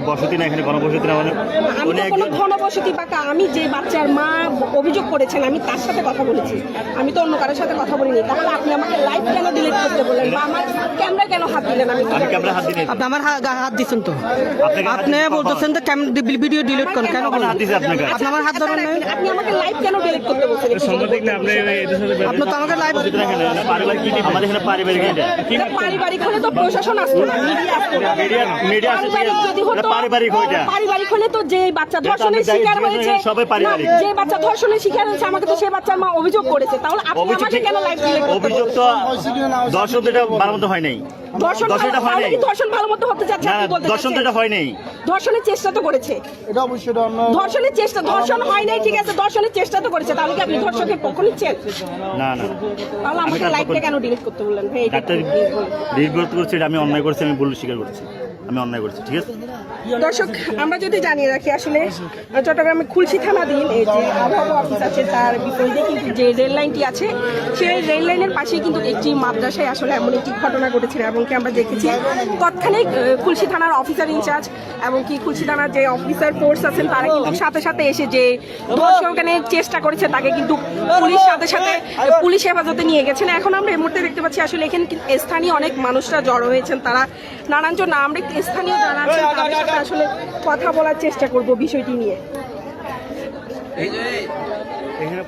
বসতি না, এখানে গণবসতি না, মানে কোনো ঘনবসতি পাকা। আমি যে বাচ্চার মা অভিযোগ করেছেন আমি তার সাথে কথা বলেছি, আমি তো অন্য কারোর সাথে কথা বলিনি। তাহলে আপনি আমাকে লাইভ কেন ডিলিট করতে বললেন বা আমার ক্যামেরা কেন হাত দিলেন? আমি ক্যামেরা হাত দিই। আপনি আমার হাত দিচ্ছেন তো, আপনি বলতেছেন তো ভিডিও ডিলিট করেন কেন? হাত দিয়েছে আপনাকে, আপনি আমার হাত ধরেন নাই। আপনি আমাকে লাইভ কেন ডিলিট করতে বলছেন? আপনি তো আমাকে লাইভ আমাদের এখানে পারিবারিক এটা পারিবারিক হলে তো প্রশাসন আসতো না, মিডিয়া আসতো না। মিডিয়া পারিবারিক যদি হতো, পারিবারিক ওইটা পারিবারিক হলে তো যে বাচ্চা ধর্ষণের শিকার হয়েছে, সবাই পারিবারিক। যে বাচ্চা ধর্ষণের শিকার হয়েছে আমাকে তো সেই বাচ্চার মা অভিযোগ করেছে। তাহলে আপনি আমাকে কেন লাইভ ডিলিট করতে অভিযোগ তো দর্শক এটা ভালো মতো হয় নাই। ধর্ষণ ভালো মতো হতে যাচ্ছে, আপনি বলতে দর্শন তো এটা হয় নাই। ধর্ষণের চেষ্টা তো করেছে, এটা অবশ্যই ধর্ষণের চেষ্টা, ধর্ষণ হয় নাই ঠিক আছে, ধর্ষণের চেষ্টা তো করেছে। তাহলে কি আপনি ধর্ষকের পক্ষ নিচ্ছেন? না না, তাহলে আমাকে লাইভটা কেন ডিলিট করতে বললেন? ভাই এটা ডিলিট করছি, এটা আমি অন্যায় করছি, আমি ভুল স্বীকার করছি, আমি অন্যায় করছি, ঠিক আছে। দর্শক আমরা যদি জানিয়ে রাখি, আসলে চট্টগ্রামে খুলশী থানাধীন এই যে আবহাওয়া অফিস আছে তার বিপরীতে কিন্তু যে রেল লাইনটি আছে, সেই রেল লাইনের পাশেই কিন্তু একটি মাদ্রাসায় আসলে এমন একটি ঘটনা ঘটেছিল এবং কি আমরা দেখেছি তৎক্ষণিক খুলশী থানার অফিসার ইনচার্জ এবং কি খুলশী থানার যে অফিসার ফোর্স আছেন তারা কিন্তু সাথে সাথে এসে যে ধর্ষণের চেষ্টা করেছে তাকে কিন্তু পুলিশ সাথে সাথে পুলিশ হেফাজতে নিয়ে গেছেন। এখন আমরা এই মুহূর্তে দেখতে পাচ্ছি আসলে এখানে স্থানীয় অনেক মানুষরা জড়ো হয়েছেন, তারা নানান জন আমরা স্থানীয় যারা আছেন তাদের সাথে আসলে কথা বলার চেষ্টা করব বিষয়টি নিয়ে। এখানে